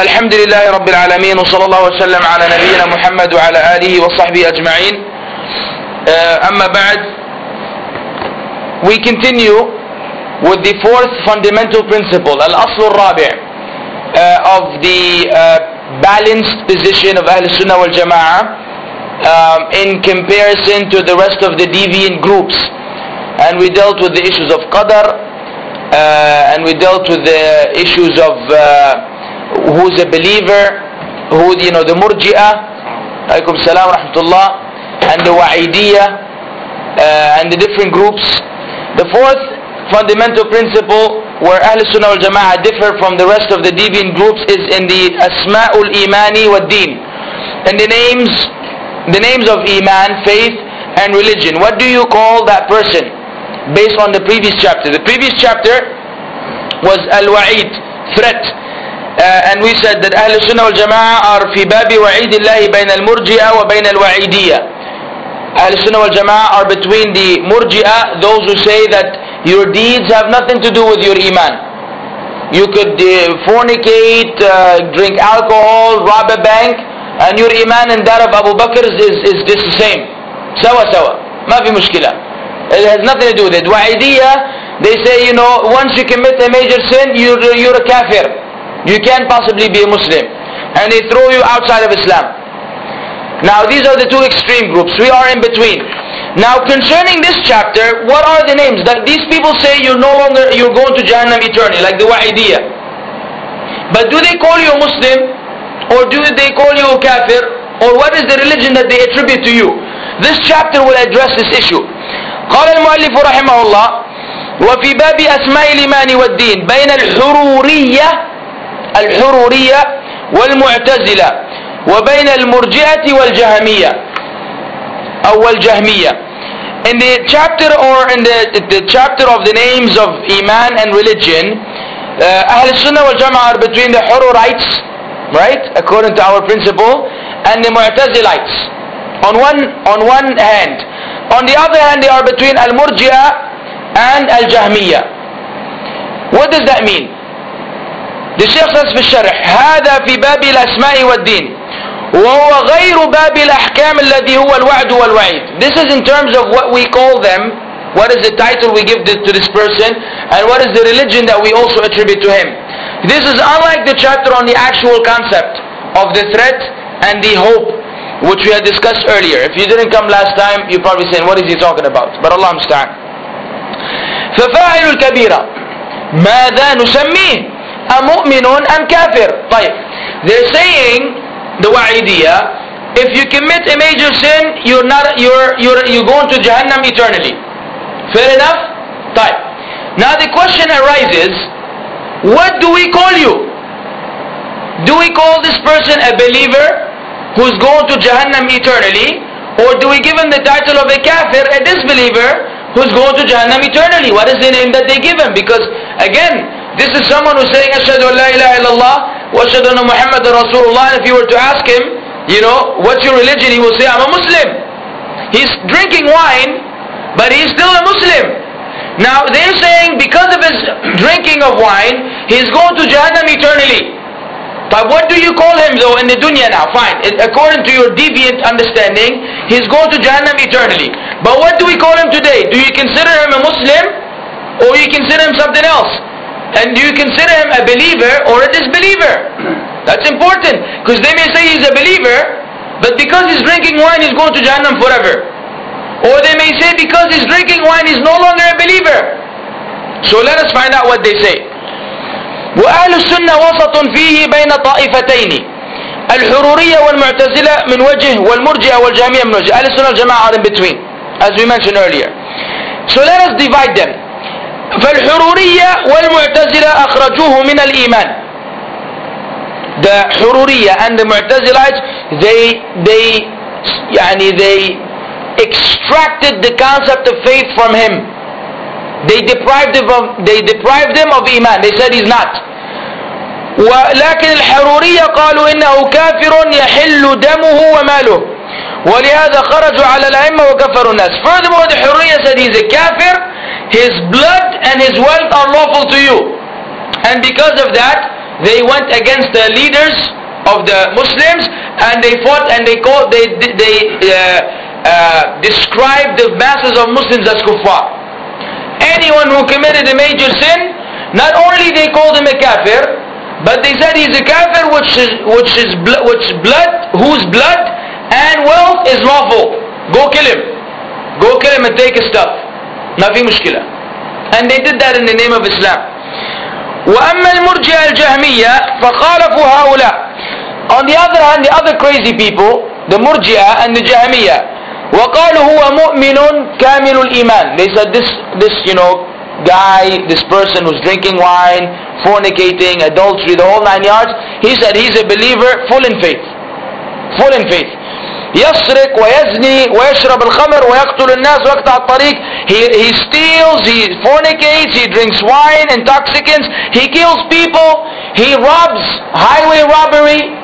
الحمد لله رب العالمين وصلى الله وسلم على نبينا محمد وعلى آله وصحبه أجمعين. أما بعد, we continue with the fourth fundamental principle, al-asl al-rabi' of the balanced position of Ahl Sunnah wal Jama'ah in comparison to the rest of the deviant groups. And we dealt with the issues of qadar, and we dealt with the issues of who's a believer, who, the murji'ah, alaykum salam wa rahmatullah, and the wa'idiyyah, and the different groups. The fourth fundamental principle where Ahl Sunnah wal Jama'ah differ from the rest of the deviant groups is in the asma'ul imani wa deen, and the names of iman, faith and religion. What do you call that person based on the previous chapter? The previous chapter was al-wa'id, threat. And we said that Ahl Sunnah wal Jama'ah are fi babi wa'idillahi bayna al-murji'ah wa bayna al-wa'idiyyah. Ahl Sunnah wal Jama'ah are between the murji'ah, those who say that your deeds have nothing to do with your iman. You could fornicate, drink alcohol, rob a bank, and your iman and that of Abu Bakr is just the same. Sawa sawa, ma fi mushkila. It has nothing to do with it. Wa'idiyyah, they say, once you commit a major sin, you're a kafir. You can't possibly be a Muslim, and they throw you outside of Islam. Now these are the two extreme groups. We are in between. Now concerning this chapter, what are the names? That these people say you're going to Jahannam eternally, like the Wa'idiyyah. But do they call you a Muslim, or do they call you a kafir, or what is the religion that they attribute to you? This chapter will address this issue. قال المؤلف رحمه الله: وفي باب أسماء الإيمان والدين بين الحرورية والمعتزلة وبين المرجئة والجهمية أو الجهمية. In the chapter, or in the chapter of the names of Iman and religion, Ahl Sunnah wal Jama'ah are between the Hururites, right, according to our principle, and the Mu'tazilites on one hand. On the other hand, they are between Al-Murji'ah and Al-Jahmiyah. What does that mean? The Shaykh says في الشرح: هذا في باب الأسماء والدين وهو غير باب الأحكام الذي هو الوعد والوعيد. This is in terms of what we call them, what is the title we give to this person, and what is the religion that we also attribute to him. This is unlike the chapter on the actual concept of the threat and the hope, which we had discussed earlier. If you didn't come last time, you're probably saying, what is he talking about? But Allah musta'an. ففاعل الكبيرة ماذا نسميه؟ أمؤمن أم كافر؟ طيب, they're saying, the Wa'idiyyah, if you commit a major sin, you're going to Jahannam eternally. Fair enough? طيب. Now the question arises, what do we call you? Do we call this person a believer who's going to Jahannam eternally, or do we give him the title of a kafir, a disbeliever who's going to Jahannam eternally? What is the name that they give him? Because again, this is someone who's saying Ashhadu an la ilaha illallah wa ashhadu anna Muhammadan Rasulullah, and if you were to ask him, what's your religion, he will say, I'm a Muslim. He's drinking wine, but he's still a Muslim. Now they're saying because of his drinking of wine, he's going to Jahannam eternally. But what do you call him though in the dunya now? Fine, according to your deviant understanding, he's going to Jahannam eternally. But what do we call him today? Do you consider him a Muslim, or you consider him something else? And do you consider him a believer or a disbeliever? That's important, because they may say he's a believer, but because he's drinking wine he's going to Jahannam forever. Or they may say because he's drinking wine he's no longer a believer. So let us find out what they say. وأهل السنة وسط فيه بين طائفتين الحرورية والمعتزلة من وجه والمرجئة والجهمية من وجه. أهل السنة والجماعة are in between, as we mentioned earlier. So let us divide them. فالحرورية والمعتزلة أخرجوه من الإيمان. The Hururiyya and the Mu'tazilites, they extracted the concept of faith from him. They deprived him of Iman. They said he's not. ولكن الحرورية قالوا إنه كافر يحل دمه وماله ولهذا خرجوا على الأئمة وكفروا الناس. Furthermore, the Hururiyya said he's a kafir, his blood and his wealth are lawful to you, and because of that they went against the leaders of the Muslims, and they fought, and they described the masses of Muslims as kuffar. Anyone who committed a major sin, not only they called him a kafir, but they said he's a kafir whose blood and wealth is lawful. Go kill him. Go kill him and take his stuff. ما في مشكلة. And they did that in the name of Islam. وأما المرجئة الجهمية فخالفوا هؤلاء. On the other hand, the other crazy people, the Murji'ah and the Jahmiyyah, وقالوا هو مؤمن كامل الإيمان. They said this guy, this person who's drinking wine, fornicating, adultery, the whole 9 yards, he said he's a believer, full in faith. Full in faith. يسرق ويزني ويشرب الخمر ويقتل الناس ويقطع الطريق. He steals, he fornicates, he drinks wine, intoxicants, he kills people, he robs, highway robbery,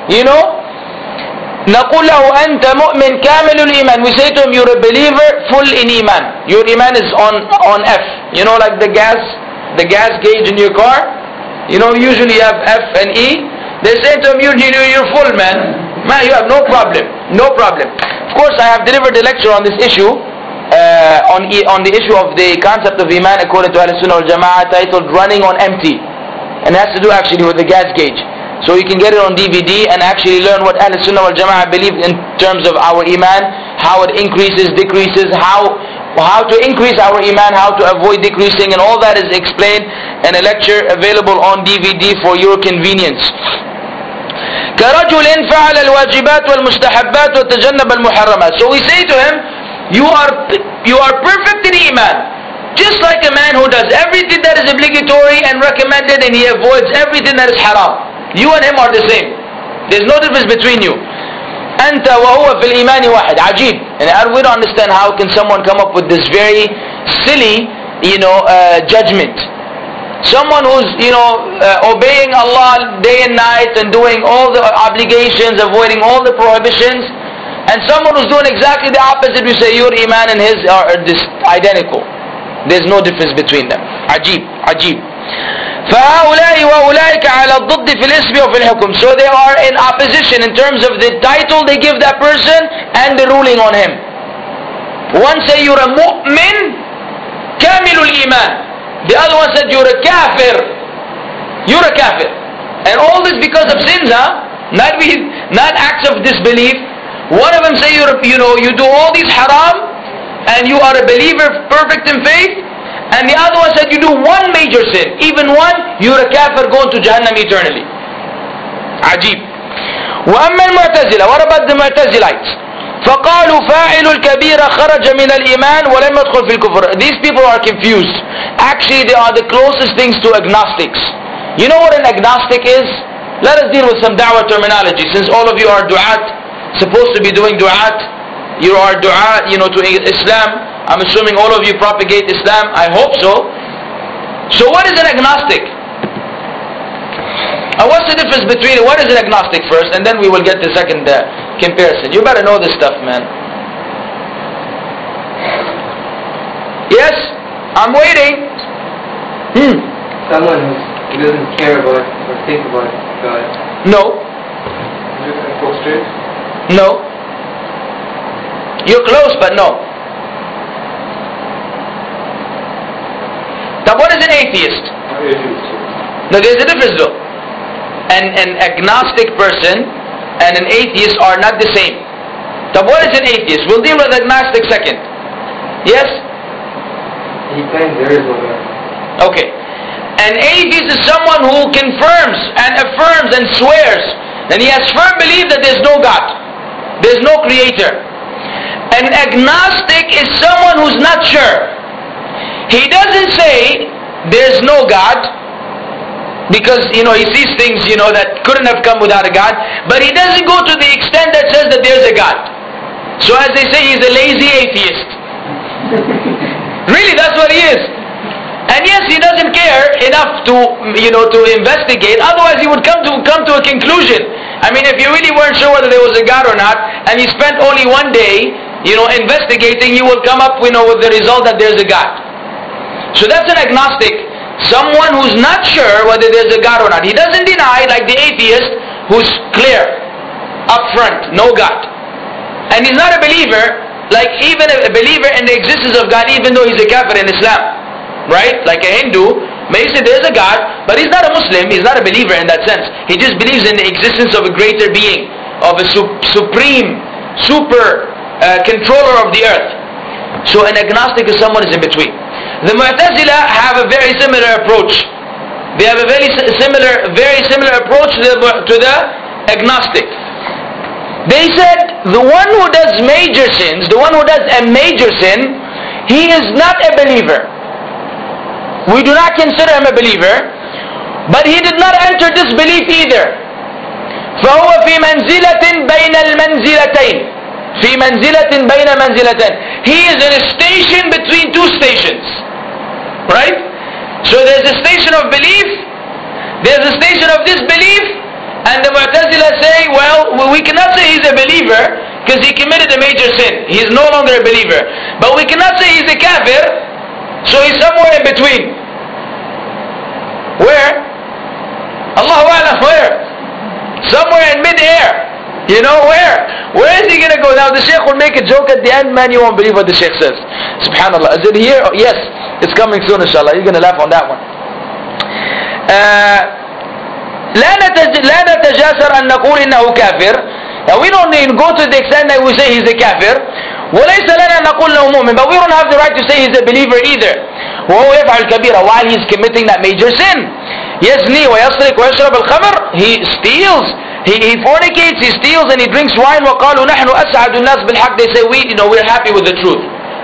نقول له أنت مؤمن كامل الإيمان. We say to him, you're a believer full in iman. Your iman is on F. Like the gas gauge in your car. Usually you have F and E. They say to him, you're full, man. Man, you have no problem. No problem. Of course, I have delivered a lecture on this issue, on the issue of the concept of iman according to Ahl-Sunnah wal Jama'ah, titled Running on Empty. And it has to do actually with the gas gauge. So you can get it on DVD and actually learn what Ahl-Sunnah wal Jama'ah believe in terms of our iman, how it increases, decreases, how to increase our iman, how to avoid decreasing, and all that is explained in a lecture available on DVD for your convenience. كرجل فعل الواجبات والمستحبات وتجنب المحرمات. So we say to him, you are perfect in iman, just like a man who does everything that is obligatory and recommended, and he avoids everything that is haram. You and him are the same. There's no difference between you. أنت وهو في الإيمان واحد. عجيب. And we don't understand how can someone come up with this very silly judgment. Someone who's obeying Allah day and night and doing all the obligations, avoiding all the prohibitions, and someone who's doing exactly the opposite, we say your iman and his are identical. There's no difference between them. عجيب عجيب. فهؤلاء وأولئك على الضد في الاسم وفي الحكم. So they are in opposition in terms of the title they give that person and the ruling on him. One say you're a mu'min كامل الإيمان. The other one said you're a kafir. You're a kafir. And all this because of sins, not acts of disbelief. One of them say you do all these haram and you are a believer perfect in faith. And the other one said you do one major sin, even one, you're a kafir going to Jahannam eternally. عجيب. وأما المعتزلة, what about the Mu'tazilites? فقالوا فاعل الكبيرة خرج من الإيمان ولم يدخل في الكفر. These people are confused. Actually, they are the closest things to agnostics. You know what an agnostic is? Let us deal with some da'wah terminology. Since all of you are du'at, supposed to be doing du'at, you are du'at, to Islam. I'm assuming all of you propagate Islam. I hope so. So what is an agnostic? And what's the difference between, what is an agnostic first, and then we will get the second comparison. You better know this stuff, man. Yes? I'm waiting. Someone who doesn't care about or think about God. No. Just like post-trib? No. You're close, but no. Now what is an atheist? No, there's a difference though. An agnostic person and an atheist are not the same. Now what is an atheist? We'll deal with agnostic second. Yes? He claims there is no God. Okay. An atheist is someone who confirms and affirms and swears that he has firm belief that there's no God. There's no creator. An agnostic is someone who's not sure. He doesn't say there's no God because he sees things that couldn't have come without a God, but he doesn't go to the extent that says that there's a God. So as they say, he's a lazy atheist. Really, that's what he is. And yes, he doesn't care enough to to investigate. Otherwise, he would come to a conclusion. I mean, if you really weren't sure whether there was a God or not, and you spent only one day, investigating, you will come up, with the result that there's a God. So that's an agnostic. someone who's not sure whether there's a God or not. He doesn't deny, like the atheist, who's clear, upfront, no God. And he's not a believer, like even a believer in the existence of God, even though he's a kafir in Islam. Right? Like a Hindu may say there's a God, but he's not a Muslim, he's not a believer in that sense. He just believes in the existence of a greater being, of a supreme, super controller of the earth. So an agnostic is someone who's in between. The Mu'tazila have a very similar approach. They have a very similar approach to the agnostic. They said the one who does major sins, the one who does a major sin, he is not a believer. We do not consider him a believer, but he did not enter disbelief either. فهو في منزلة بين المنزلتين. في منزلة بين منزلتين. He is in a station between two stations. Right? So there's a station of belief, there's a station of disbelief, and the Mu'tazila say, well, we cannot say he's a believer because he committed a major sin. He's no longer a believer. But we cannot say he's a kafir, so he's somewhere in between. Where? Allahu A'lam, where? Somewhere in mid-air. You know where? Where is he going to go? Now the Shaykh will make a joke at the end, man, you won't believe what the Shaykh says. Subhanallah. Is it here? Oh, yes, it's coming soon inshallah. You're going to laugh on that one. لا نتجاسر أن نقول إنه كافر. Now we don't go to the extent that we say he's a kafir. وليس لنا نقول له مؤمن. But we don't have the right to say he's a believer either. وهو يفعل كبيرة while he's committing that major sin. يزني ويسرق ويشرب الخمر. He steals. He fornicates, he steals, and he drinks wine. وقالوا نحن أسعد الناس بالحق. They say we're happy with the truth.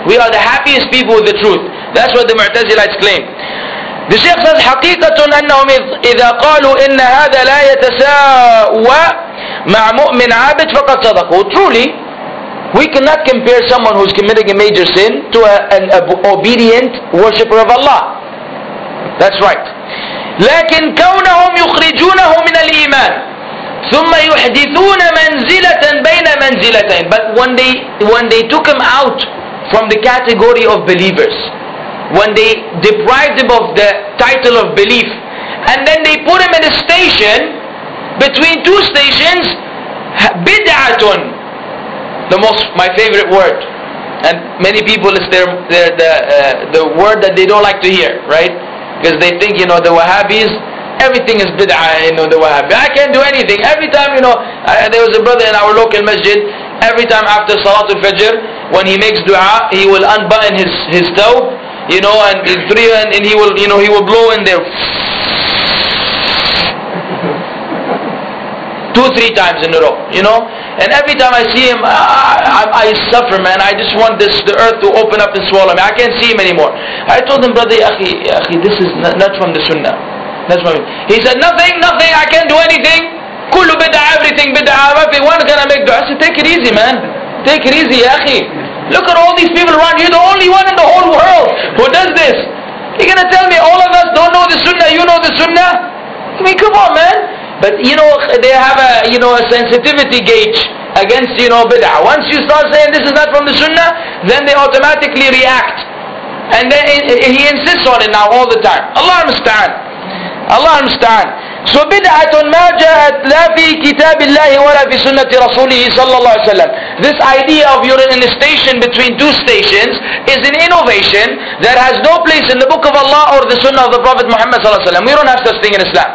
We are the happiest people with the truth. That's what the Mu'tazilites claim. The Shaykh says حقيقة أنهم إذا قالوا إن هذا لا يتساوى مع مؤمن عابد فقد صدقوا. Truly, we cannot compare someone who's committing a major sin to an obedient worshipper of Allah. That's right. لكن كونهم يخرجونه من الإيمان ثم يحدثون منزلة بين منزلتين. But when they took him out from the category of believers, when they deprived him of the title of belief, and then they put him in a station between two stations, bid'atun, my favorite word, and many people it's the word that they don't like to hear, right? Because they think, the Wahhabis, everything is bid'ah, the Wahhabi. I can't do anything. Every time, there was a brother in our local masjid, every time after Salatul Fajr, when he makes dua, he will unbutton his thawb, and he will blow in there 2-3 times in a row, and every time I see him, I suffer, man. I just want the earth to open up and swallow me. I can't see him anymore. I told him, brother, akhi, this is not from the sunnah. That's what I mean. He said, nothing, I can't do anything. Kullu bid'ah, everything bid'ah. When can I make dua? I said, take it easy, man. Take it easy, akhi. Look at all these people around. You're the only one in the whole world who does this. You're going to tell me all of us don't know the sunnah, you know the sunnah? I mean, come on, man. But they have a sensitivity gauge against bid'ah. Once you start saying this is not from the sunnah, then they automatically react. And then he insists on it now all the time. Allah understand. So bid'atun ma ja'at la fi kitabillahi wa la fi sunnati rasulih sallallahu alaihi wasallam. This idea of you're in a station between two stations is an innovation that has no place in the book of Allah or the sunnah of the Prophet Muhammad sallallahu alaihi wasallam. We don't have such thing in Islam,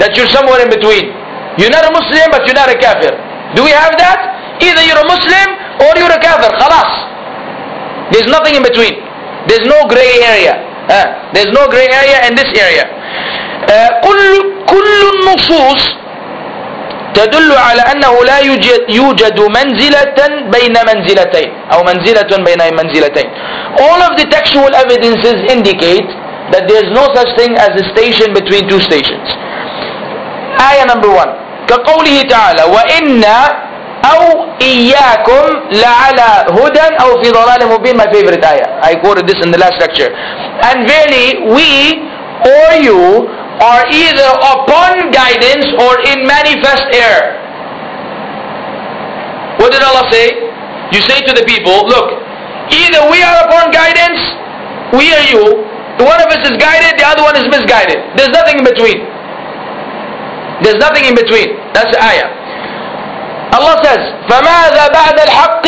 that you're somewhere in between. You're not a Muslim, but you're not a kafir. Do we have that? Either you're a Muslim or you're a kafir. Khalas. There's nothing in between. There's no gray area. There's no gray area in this area. كل النصوص تدل على أنه لا يوجد منزلة بين منزلتين أو منزلة بين منزلتين. All of the textual evidences indicate that there is no such thing as a station between two stations. آية number 1 كقوله تعالى وإنا أو إياكم لعلى هدى أو في ضلال مبين. My favorite ayah. I quoted this in the last lecture. And verily we or you are either upon guidance or in manifest error. What did Allah say? You say to the people, look, either we are upon guidance, we or you, One of us is guided, the other one is misguided. There's nothing in between. There's nothing in between. That's the ayah. Allah says, فَمَاذَا بَعْدَ الْحَقِّ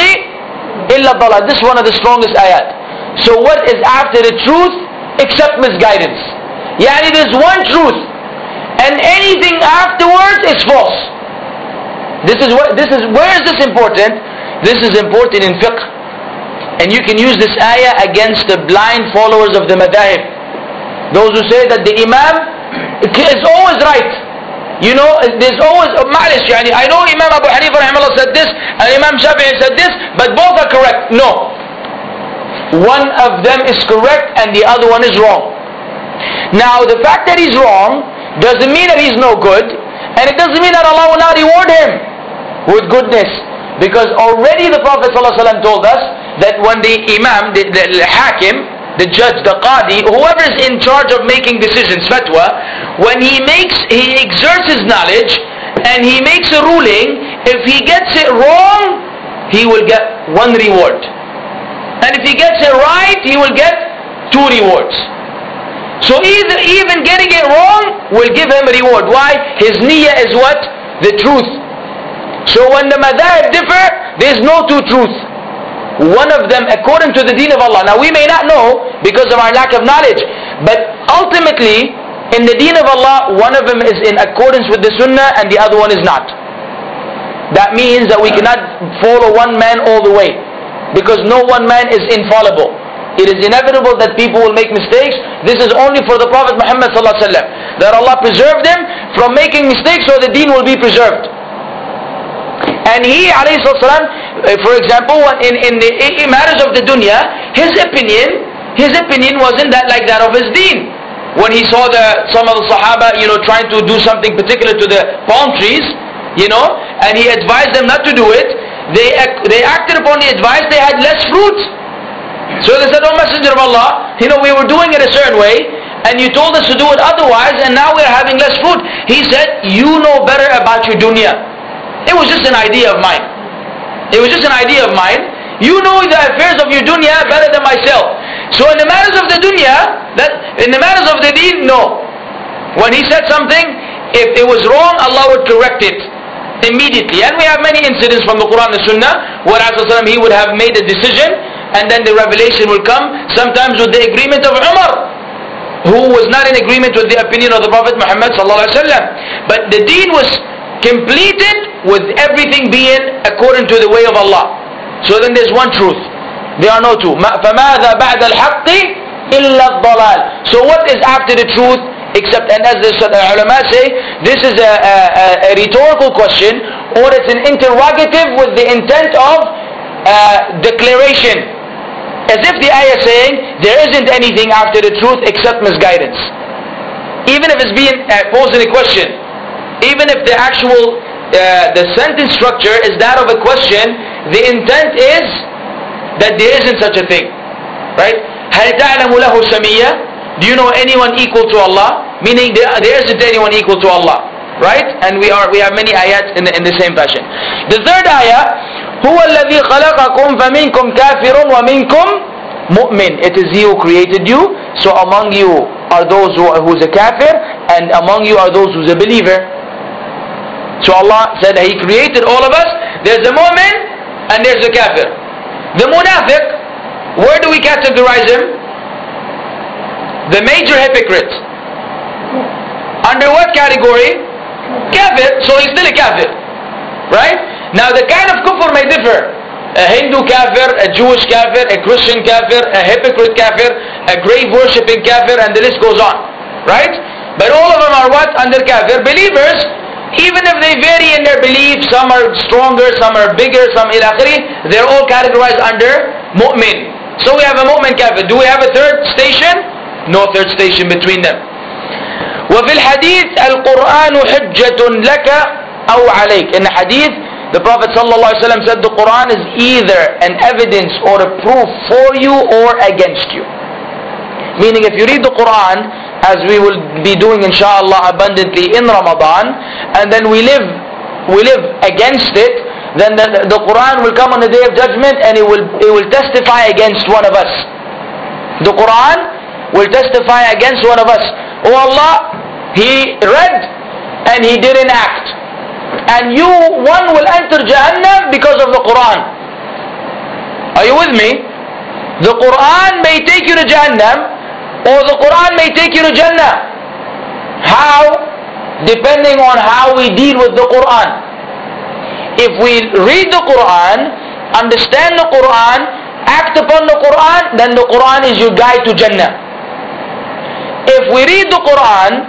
إِلَّا الضَّلَالِ. This is one of the strongest ayat. So what is after the truth except misguidance? Yani there's one truth, and anything afterwards is false. Where is this important? This is important in fiqh. And you can use this ayah against the blind followers of the madahib. Those who say that the imam is always right. You know, there's always, I know Imam Abu Hanifa rahimahullah said this, and Imam Shafi'i said this, but both are correct. No. One of them is correct and the other one is wrong. Now the fact that he's wrong doesn't mean that he's no good, and it doesn't mean that Allah will not reward him with goodness. Because already the Prophet ﷺ told us that when the Imam, the Hakim, the judge, the Qadi, whoever is in charge of making decisions, fatwa, when he exerts his knowledge and he makes a ruling, if he gets it wrong, he will get one reward. And if he gets it right, he will get 2 rewards. So even getting it wrong will give him a reward. Why? His niyyah is what? The truth. So when the madhahib differ, there is no 2 truths. One of them according to the deen of Allah. Now we may not know because of our lack of knowledge, but ultimately in the deen of Allah, one of them is in accordance with the sunnah and the other one is not. That means that we cannot follow one man all the way, because no one man is infallible. It is inevitable that people will make mistakes. This is only for the Prophet Muhammad ﷺ, that Allah preserved him from making mistakes so the deen will be preserved. And he, alayhi salam, for example, in the matters of the dunya, his opinion wasn't that like that of his deen. When he saw some of the Sahaba, trying to do something particular to the palm trees, and he advised them not to do it, they acted upon the advice, they had less fruit. So they said, "Oh Messenger of Allah, we were doing it a certain way, and you told us to do it otherwise, and now we're having less fruit." He said, "You know better about your dunya. It was just an idea of mine. It was just an idea of mine. You know the affairs of your dunya better than myself." So in the matters of the dunya, in the matters of the deen, no. When he said something, if it was wrong, Allah would correct it immediately. And we have many incidents from the Quran and Sunnah where he would have made a decision, and then the revelation will come, sometimes with the agreement of Umar, who was not in agreement with the opinion of the Prophet Muhammad ﷺ. But the deen was completed with everything being according to the way of Allah. So then there's one truth. There are no 2. فَمَاذَا بَعْدَ الْحَقِّ إِلَّا الضَّلَالِ. So what is after the truth except, and as the ulama say, this is a rhetorical question, or it's an interrogative with the intent of declaration. As if the ayah is saying, there isn't anything after the truth except misguidance. Even if it's being posed in a question, even if the actual the sentence structure is that of a question, the intent is that there isn't such a thing, right? هل تعلم له سمية? Do you know anyone equal to Allah? Meaning there isn't anyone equal to Allah, right? And we have many ayat in the same fashion. The third ayah, هو الذي خلقكم فمنكم كافر ومنكم مؤمن. It is He who created you. So among you are those who's a kafir, and among you are those who's a believer. So Allah said He created all of us. There's a mu'min and there's a kafir. The munafiq, where do we categorize him? The major hypocrite. Under what category? Kafir. So he's still a kafir, right? Now the kind of kufr may differ. A Hindu kafir, a Jewish kafir, a Christian kafir, a hypocrite kafir, a grave worshipping kafir, and the list goes on, right? But all of them are what? Under kafir. Believers, even if they vary in their beliefs, some are stronger, some are bigger, some ila akhiri, they're all categorized under mu'min. So we have a mu'min kafir. Do we have a third station? No third station between them. وفي الحديث القرآن حجة لك أو عليك. In the hadith, the Prophet ﷺ said the Quran is either an evidence or a proof for you or against you. Meaning if you read the Quran, as we will be doing inshallah abundantly in Ramadan, and then we live against it, then the Quran will come on the Day of Judgment and it will testify against one of us. The Quran will testify against one of us. Oh Allah, he read and he didn't act. And one will enter Jahannam because of the Quran. Are you with me? The Quran may take you to Jahannam, or the Quran may take you to Jannah. How? Depending on how we deal with the Quran. If we read the Quran, understand the Quran, act upon the Quran, then the Quran is your guide to Jannah. If we read the Quran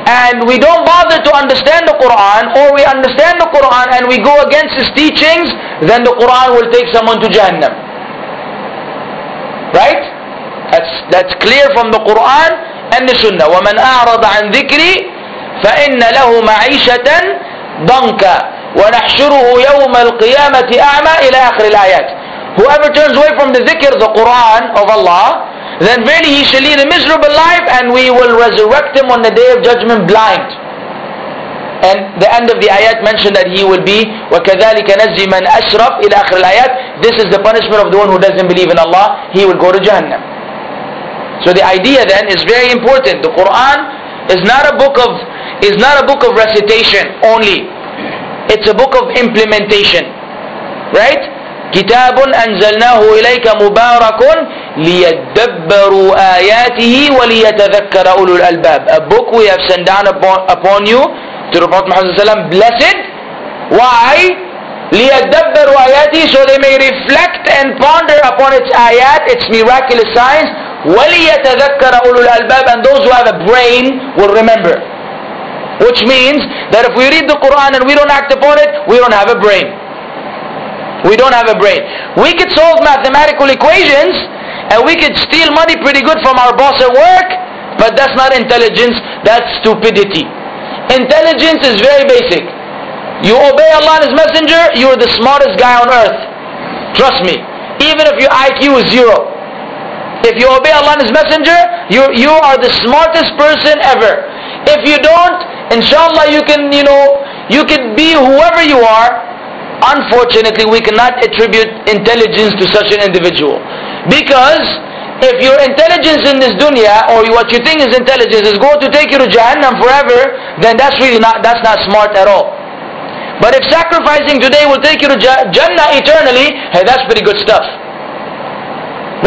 and we don't bother to understand the Quran, or we understand the Quran and we go against its teachings, then the Quran will take someone to Jahannam. Right? That's clear from the Quran and the Sunnah. وَمَنْ أَعْرَضَ عَنْ ذِكْرِي فَإِنَّ لَهُ مَعِيشَةً ضَنْكًا وَنَحْشُرُهُ يَوْمَ الْقِيَامَةِ أَعْمَى إلى آخر الآيات. Whoever turns away from the dhikr, the Quran of Allah, then really he shall lead a miserable life, and we will resurrect him on the day of judgment blind. And the end of the ayat mentioned that he will be وَكَذَلِكَ نَزِّي مَنْ أَشْرَفْ إلى آخر الآيات. This is the punishment of the one who doesn't believe in Allah. He will go to Jahannam. So the idea then is very important. The Quran is not a book of recitation only. It's a book of implementation. Right? كتاب أنزلناه إليك مبارك ليدبروا آياته وليتذكر أولو الألباب. A book we have sent down upon you, to the Prophet Muhammad ﷺ, blessed. Why? ليدبروا آياته, so they may reflect and ponder upon its ayat, its miraculous signs. وليتذكر أولو الألباب, and those who have a brain will remember. Which means that if we read the Quran and we don't act upon it, we don't have a brain. We don't have a brain. We could solve mathematical equations and we could steal money pretty good from our boss at work, but that's not intelligence, that's stupidity. Intelligence is very basic. You obey Allah and His Messenger, you're the smartest guy on earth. Trust me. Even if your IQ is 0. If you obey Allah and His Messenger, you are the smartest person ever. If you don't, inshallah you can be whoever you are. Unfortunately, we cannot attribute intelligence to such an individual. Because if your intelligence in this dunya, or what you think is intelligence, is going to take you to Jahannam forever, then that's not smart at all. But if sacrificing today will take you to Jannah eternally, hey, that's pretty good stuff.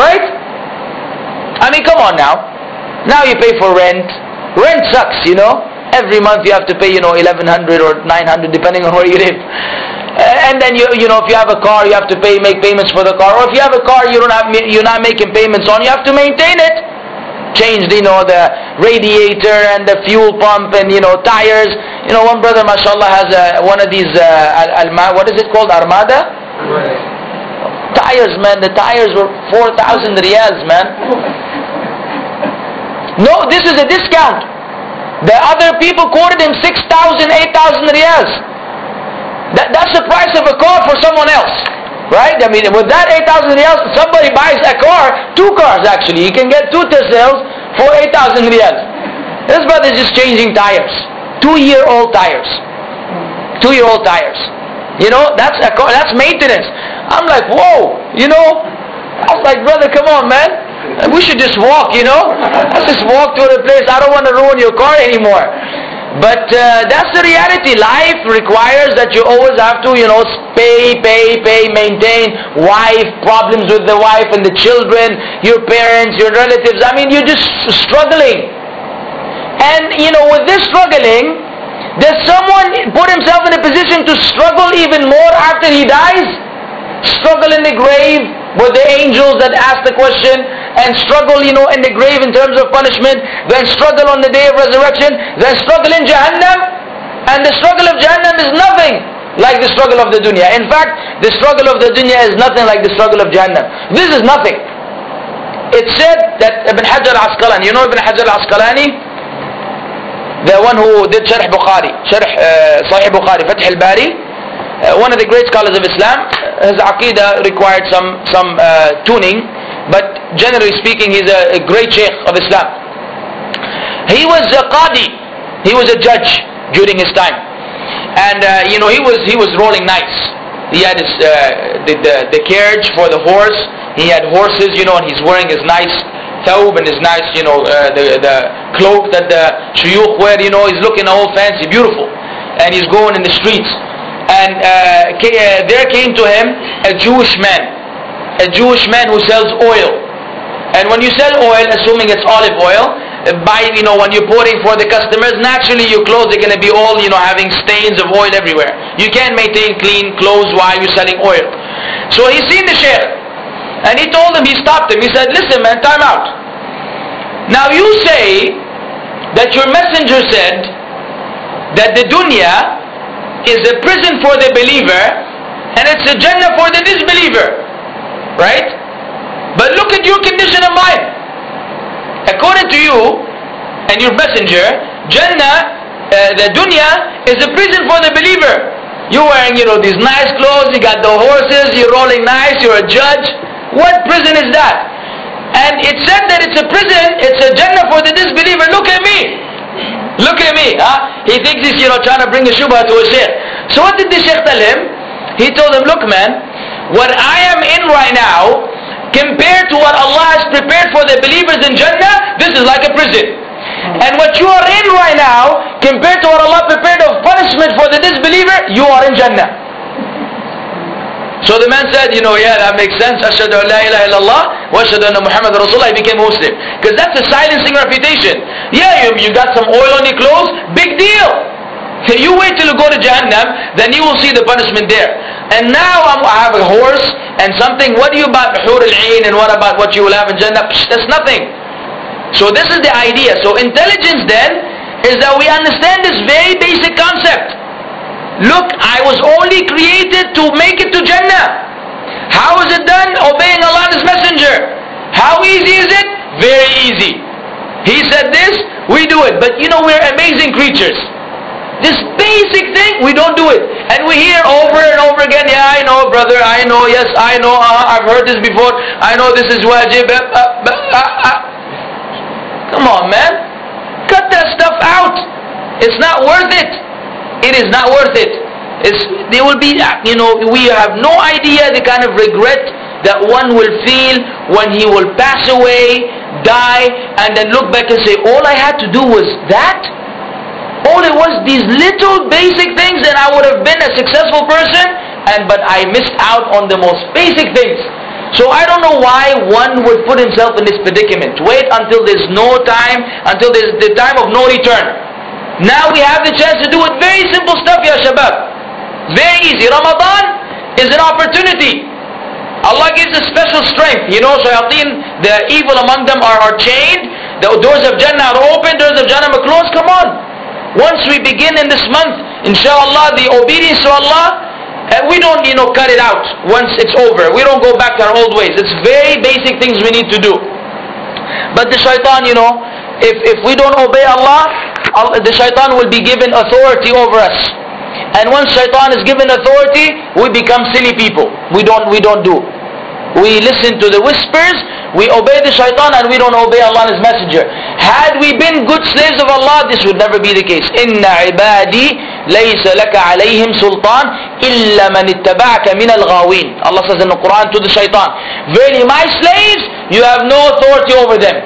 Right? I mean, come on now. Now you pay for rent. Rent sucks, Every month you have to pay, 1100 or 900 depending on where you live. And then if you have a car, you have to make payments for the car. Or if you have a car you're not making payments on, you have to maintain it. Change the radiator and the fuel pump and tires. One brother, mashallah, has one of these what is it called? Armada? Tires, man. The tires were 4,000 riyals, man. No, this is a discount. The other people quoted him 6,000, 8,000 riyals. That's the price of a car for someone else, right? I mean, with that 8,000 riyals, somebody buys a car, 2 cars actually. You can get 2 Teslas for 8,000 riyals. This brother is just changing tires, 2-year-old tires, 2-year-old tires. That's a car, that's maintenance. I'm like, whoa, I was like, brother, come on, man. We should just walk, Let's just walk to the place. I don't want to ruin your car anymore. But that's the reality. Life requires that you always have to, pay, maintain, wife, problems with the wife and the children, your parents, your relatives. I mean, you're just struggling. And, with this struggling, does someone put himself in a position to struggle even more after he dies? Struggle in the grave with the angels that ask the question, and struggle, in the grave in terms of punishment, then struggle on the day of resurrection, then struggle in Jahannam, and the struggle of Jahannam is nothing like the struggle of the dunya. In fact, the struggle of the dunya is nothing like the struggle of Jahannam. This is nothing. It's said that Ibn Hajar Asqalani, Ibn Hajar Asqalani, the one who did Sharh Sahih Bukhari, Fath al-Bari, one of the great scholars of Islam. His Aqeedah required some tuning, but generally speaking, he's a great Shaykh of Islam. He was a Qadi, he was a judge during his time, and he was rolling nice. He had his the carriage for the horse. He had horses, and he's wearing his nice thawb and his nice, the cloak that the shuyukh wear, he's looking all fancy, beautiful. And he's going in the streets. And there came to him a Jewish man who sells oil. And when you sell oil, assuming it's olive oil, when you're pouring for the customers, naturally your clothes are going to be all, having stains of oil everywhere. You can't maintain clean clothes while you're selling oil. So he seen the sheikh, and he told him, he stopped him, he said, listen man, time out. Now you say that your messenger said that the dunya is a prison for the believer and it's a Jannah for the disbeliever, right? But look at your condition of mind. According to you and your messenger, Jannah, the dunya is a prison for the believer. You're wearing, these nice clothes, you got the horses, you're rolling nice, you're a judge. What prison is that? And it said that it's a prison, it's a Jannah for the disbeliever. Look at me. Look at me. He thinks he's, trying to bring a shubha to a sheikh. So what did the sheikh tell him? He told him, look man, what I am in right now, compared to what Allah has prepared for the believers in Jannah, this is like a prison. And what you are in right now, compared to what Allah prepared of punishment for the disbeliever, you are in Jannah. So the man said, yeah, that makes sense. Ashhadu an la ilaha illallah wa ashhadu anna Muhammad Rasulullah. He became Muslim. Because that's a silencing reputation. Yeah, you got some oil on your clothes, big deal. You wait till you go to Jahannam, then you will see the punishment there. And now I have a horse and something. What do you about Hur al-Ain and what about what you will have in Jannah? That's nothing. So this is the idea. So intelligence then is that we understand this very basic concept. Look, I was only created to make it to Jannah. How is it done? Obeying Allah and His Messenger. How easy is it? Very easy. He said this, we do it. But we're amazing creatures. This basic thing, we don't do it. And we hear over and over again, yeah, I know brother, I know, yes, I know, I've heard this before, I know this is wajib. Come on man, cut that stuff out. It's not worth it. It is not worth it. There will be, we have no idea the kind of regret that one will feel when he will pass away, die, and then look back and say, all I had to do was that? All it was these little basic things and I would have been a successful person, but I missed out on the most basic things. So I don't know why one would put himself in this predicament. Wait until there's no time, until there's the time of no return. Now we have the chance to do it. Very simple stuff, ya shabab. Very easy. Ramadan is an opportunity. Allah gives us special strength. Shayateen, the evil among them are chained. The doors of Jannah are open, doors of Jannah are closed. Come on. Once we begin in this month, inshallah, the obedience to Allah, we don't, cut it out once it's over. We don't go back to our old ways. It's very basic things we need to do. But the shaitan, if we don't obey Allah, the shaitan will be given authority over us. And once shaitan is given authority, we become silly people. We don't do. We listen to the whispers, we obey the shaitan, and we don't obey Allah and His Messenger. Had we been good slaves of Allah, this would never be the case. Inna ibadi laysa laka alayhim sultan illa man ittaba'aka min al-ghawin. Allah says in the Quran to the shaitan, verily my slaves, you have no authority over them.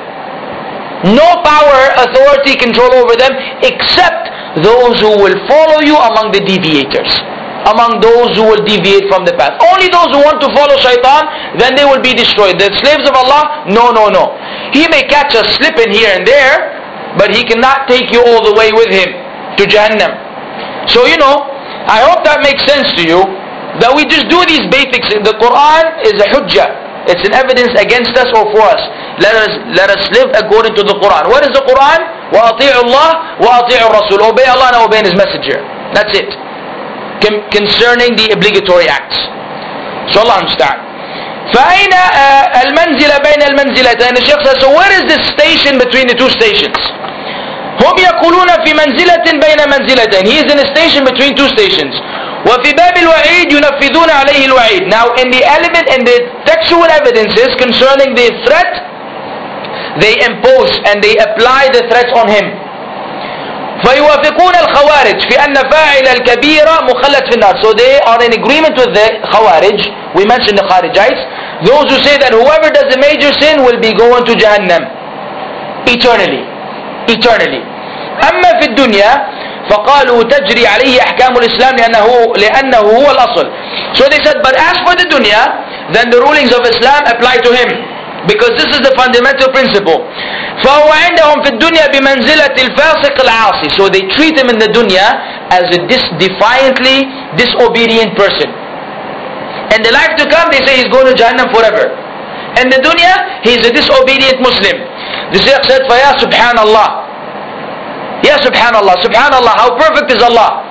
No power, authority, control over them, except those who will follow you among the deviators. Among those who will deviate from the path. Only those who want to follow shaitan, then they will be destroyed. The slaves of Allah, no. He may catch us slipping here and there, but he cannot take you all the way with him to Jahannam. So I hope that makes sense to you, that we just do these basics. The Quran is a hujjah. It's an evidence against us or for us. Let us live according to the Quran. What is the Quran? وَأَطِيعُ اللَّهِ وَأَطِيعُ الرَّسُولِ. Obey Allah and obey His Messenger. That's it. Concerning the obligatory acts. So Allah understand. فَأَيْنَ الْمَنْزِلَ بَيْنَ الْمَنْزِلَتَيْنِ. The Shaykh says, so where is this station between the two stations? هم يقولون في منزلة بين منزلتين. He is in a station between two stations. وفي باب الوعيد ينفذون عليه الوعيد. Now in the textual evidences concerning the threat, they impose and they apply the threat on him. فيوافقون الخوارج في أن فاعل الكبيرة مخلد في النار. So they are in agreement with the Khawarij. We mentioned the Kharijites, those who say that whoever does a major sin will be going to Jahannam eternally. أما في الدنيا فقالوا تجري عليه أحكام الإسلام لأنه هو الأصل. So they said, but as for the dunya, then the rulings of Islam apply to him, because this is the fundamental principle. فهو عندهم في الدنيا بمنزلة الفاسق العاصي. So they treat him in the dunya as a defiantly disobedient person. In the life to come, they say he's going to Jahannam forever. In the dunya, he's a disobedient Muslim. The Shaykh said, فَيَا سُبْحَانَ اللَّهِ, Ya Subhanallah, Subhanallah, how perfect is Allah.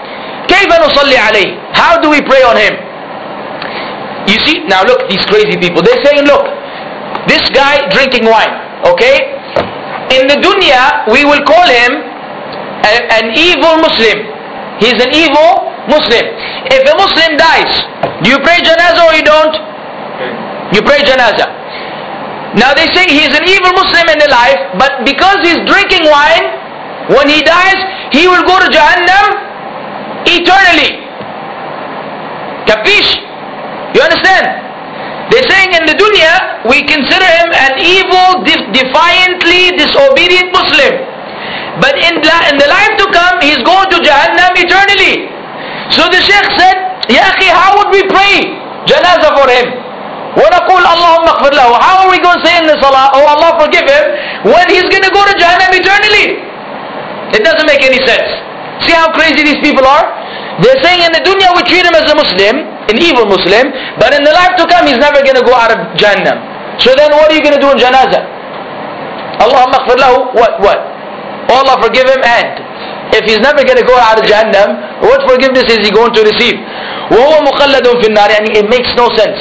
كيف نصلي عليه? How do we pray on him? You see, now look, these crazy people, they're saying, look, this guy drinking wine, okay? In the dunya, we will call him an evil Muslim. He's an evil Muslim. If a Muslim dies, do you pray janazah or you don't? You pray janazah. Now they say he's an evil Muslim in the life, but because he's drinking wine, when he dies, he will go to Jahannam eternally. Capish? You understand? They're saying in the dunya, we consider him an evil, defiantly disobedient Muslim. But in the life to come, he's going to Jahannam eternally. So the Shaykh said, Ya akhi, how would we pray janazah for him? وَنَقُولُ اللَّهُمَّ اغْفِرْ لَهُ. How are we going to say in the salah, oh Allah forgive him, when he's going to go to Jahannam eternally? It doesn't make any sense. See how crazy these people are? They're saying in the dunya we treat him as a Muslim, an evil Muslim, but in the life to come he's never going to go out of Jahannam. So then what are you going to do in janazah? Allahumma aghfir lahu, what? Allah forgive him, and if he's never going to go out of Jahannam, what forgiveness is he going to receive? وَهُوَ مُخَلَّدٌ فِي النَّارِ. يعني it makes no sense.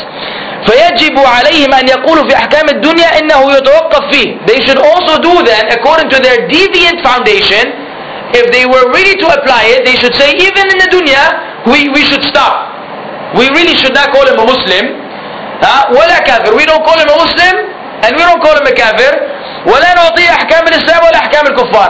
فيجب عليهم أن يقولوا في أحكام الدنيا إنه يتوقف فيه. They should also do that according to their deviant foundation. If they were ready to apply it, they should say even in the dunya we should stop. We really should not call him a Muslim. ولا كافر. We don't call him a Muslim and we don't call him a kafir. ولا نعطيه أحكام الإسلام ولا أحكام الكفار.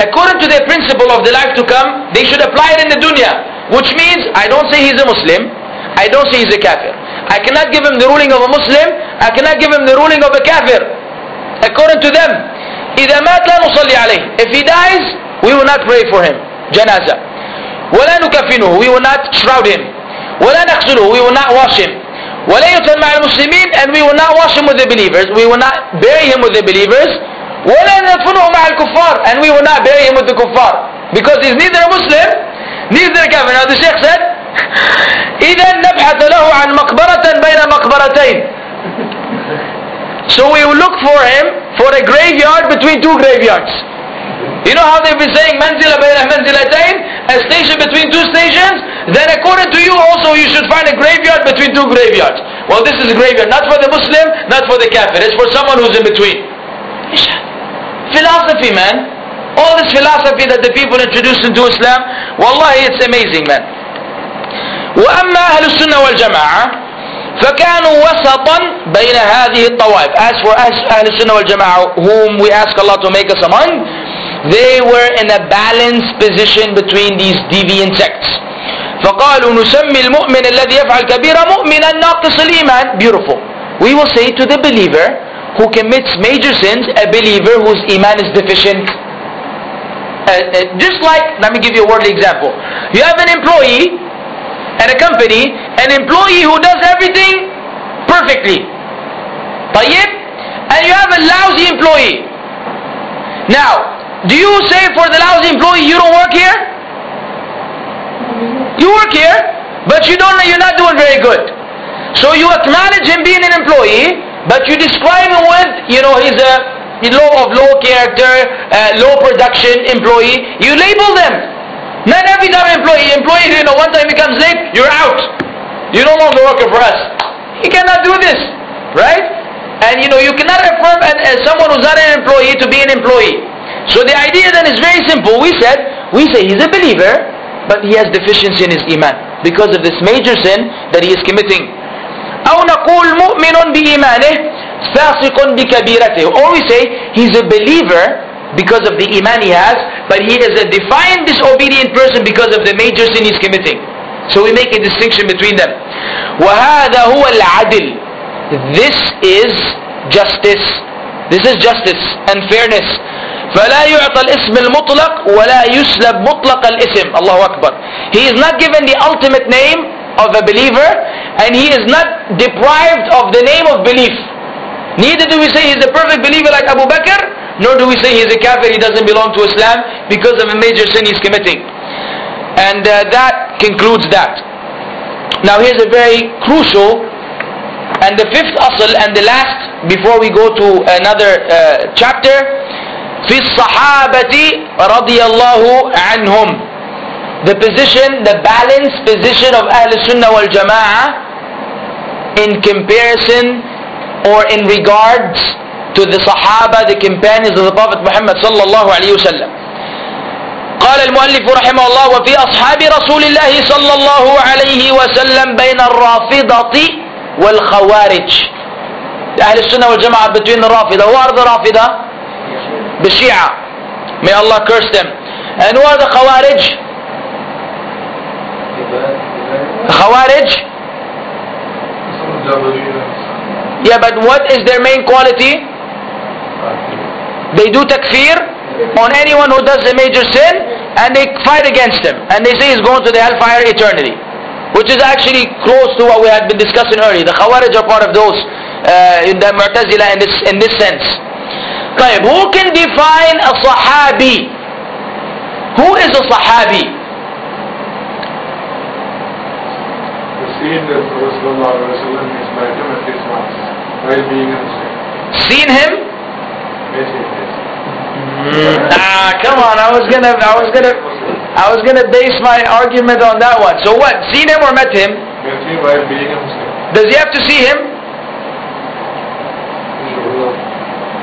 According to their principle of the life to come, they should apply it in the dunya, which means I don't say he's a Muslim, I don't say he's a kafir. I cannot give him the ruling of a Muslim, I cannot give him the ruling of a kafir. According to them, إذا مات لا نصلي عليه. If he dies, we will not pray for him, janazah. ولا نكفنه, we will not shroud him. ولا نغسله, we will not wash him. ولا يدفن مع المسلمين, and we will not wash him with the believers. We will not bury him with the believers. ولا ندفنه مع الكفار, and we will not bury him with the kuffar, because he's neither a Muslim, neither a kafir. Now the Shaykh said, إذا نبحث له عن مقبرة بين مقبرتين. So we will look for him for a graveyard between two graveyards. You know how they've been saying منزلة بين منزلتين, a station between two stations? Then according to you also you should find a graveyard between two graveyards. Well, this is a graveyard not for the Muslim, not for the kafir, it's for someone who's in between. Philosophy, man. All this philosophy that the people introduced into Islam, wallahi it's amazing, man. وأما أهل السنة والجماعة فكانوا وسطا بين هذه الطوائف. As for أهل السنة والجماعة, whom we ask Allah to make us among, they were in a balanced position between these deviant sects. فقالوا نسمي المؤمن الذي يفعل كبيرة مؤمنا ناقص الإيمان. Beautiful. We will say to the believer who commits major sins, a believer whose iman is deficient. Just like, let me give you a worldly example. You have an employee at a company, an employee who does everything perfectly. طيب? And you have a lousy employee. Now, do you say for the lousy employee, you don't work here? You work here, but you're not doing very good. So you acknowledge him being an employee, but you describe him with, he's a low character, low production employee. You label them. Not every time employee, one time he comes late, you're out. You're no longer working for us. You cannot do this, right? And you cannot affirm someone who's not an employee to be an employee. So the idea then is very simple. We say he's a believer, but he has deficiency in his iman because of this major sin that he is committing. أو نقول مؤمن بإيمانه فاسق بكبيرته. Or we say he's a believer because of the iman he has, but he is a defiant disobedient person because of the major sin he's committing. So we make a distinction between them. وهذا هو العدل. This is justice. This is justice and fairness. فلا يعطى الاسم المطلق ولا يسلب مطلق الاسم. الله أكبر. He is not given the ultimate name of a believer, and he is not deprived of the name of belief. Neither do we say he is a perfect believer like Abu Bakr, nor do we say he is a kafir, he doesn't belong to Islam because of a major sin he's committing. And that concludes that. Now here's a very crucial and the fifth asl and the last before we go to another chapter. في الصحابة رضي الله عنهم. The position, the balanced position of Ahl Sunnah wal Jama'ah in comparison or in regards to the Sahaba, the companions of the Prophet Muhammad sallallahu alayhi wa sallam. قال المؤلف رحمه الله وفي أصحاب رسول الله صلى الله عليه وسلم بين الرافضة والخوارج. أهل السنة والجماعة between the Rafida. Who are the Rafida? The Shia. May Allah curse them. And who are the Khawarij? Khawarij? Yeah, but what is their main quality? They do takfir on anyone who does a major sin, and they fight against him, and they say he's going to the hellfire eternity, which is actually close to what we had been discussing earlier. The Khawarij are part of those in the Mu'tazila in this sense. طيب, who can define a Sahabi? Who is a Sahabi? Seen the Prophet sallallahu alaihi wasallam is by him at least once while being a Muslim. Seen him? Yes, yes, yes. Come on! I was gonna base my argument on that one. So what? Seen him or met him? Met him while being a Muslim. Does he have to see him?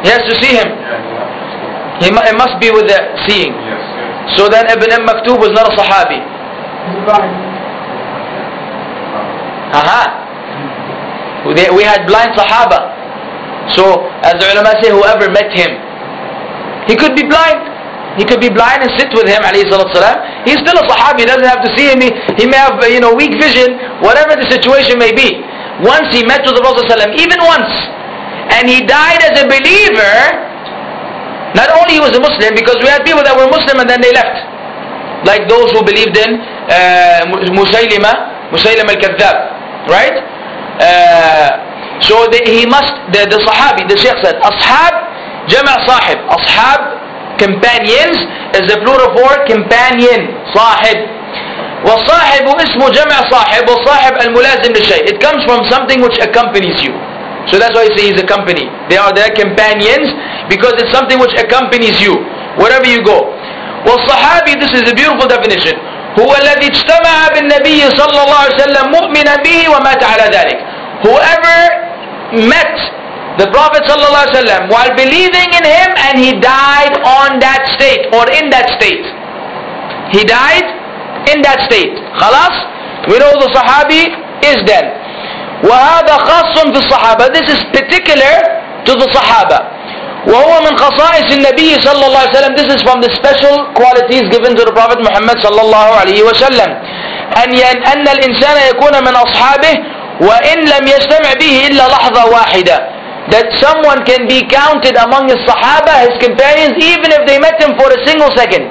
He has to see him. It must be with the seeing. Yes, yes. So then Ibn Maktub was not a Sahabi. We had blind Sahaba. So as the ulama say, whoever met him, he could be blind. He could be blind and sit with him, alayhi salatu salam. He's still a Sahabi. He doesn't have to see him. He may have weak vision, whatever the situation may be. Once he met with the Prophet sallam, even once, and he died as a believer. Not only he was a Muslim, because we had people that were Muslim and then they left, like those who believed in Musaylima al-Kadhdhab, right? So he must, the Sahabi, the Shaykh said, Ashab, Jama' Sahib. Ashab, companions, is the plural for companion, Sahib. وَالصَّاحِبُ اسْمُ جَمْعَ صَاحِب وَالصَّاحِب الْمُلَازِمْ لِلشَّيْء. It comes from something which accompanies you. So that's why you say he's a company. They are their companions because it's something which accompanies you wherever you go. وَالصَّحَابي, this is a beautiful definition. هو الذي اجتمع بالنبي صلى الله عليه وسلم مؤمنا به ومات على ذلك. Whoever met the Prophet صلى الله عليه وسلم while believing in him and he died on that state or in that state. He died in that state. خلاص? We know the Sahabi is then. وهذا خاص في الصحابة. This is particular to the Sahaba. وهو من خصائص النبي صلى الله عليه وسلم. This is from the special qualities given to the Prophet Muhammad صلى الله عليه وسلم. أن الإنسان يكون من أصحابه وإن لم يجتمع به إلا لحظة واحدة. That someone can be counted among his Sahaba, his companions, even if they met him for a single second.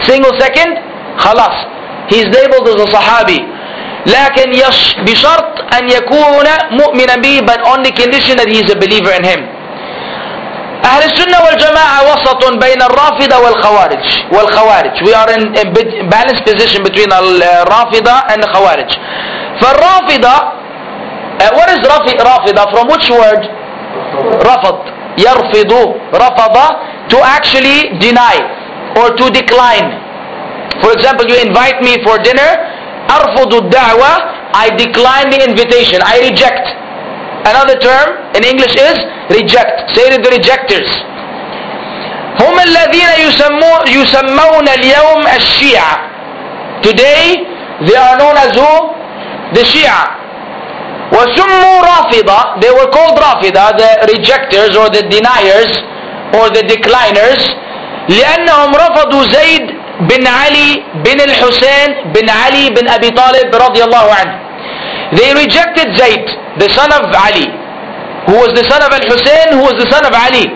Single second, خلاص. He is labeled as a Sahabi. لكن بشرط أن يكون مؤمنا به, but on the condition that he is a believer in him. أهل السنة والجماعة وسط بين الرافضة والخوارج. We are in a balanced position between الرافضة and the Khawarij. فالرافضة, what is رافضة? From which word? رفض. يرفض. رفض, to actually deny or to decline. For example, you invite me for dinner. أرفض الدعوة, I decline the invitation, I reject. Another term in English is reject. Say to the rejectors. هم الذين يسمون اليوم الشيعة. Today they are known as who? The Shia. وسموا رافضة, they were called رافضة, the rejectors or the deniers or the decliners, لأنهم رفضوا زيد بن علي بن الحسين بن علي بن أبي طالب رضي الله عنه. They rejected Zayd, the son of Ali, who was the son of Al-Hussein, who was the son of Ali,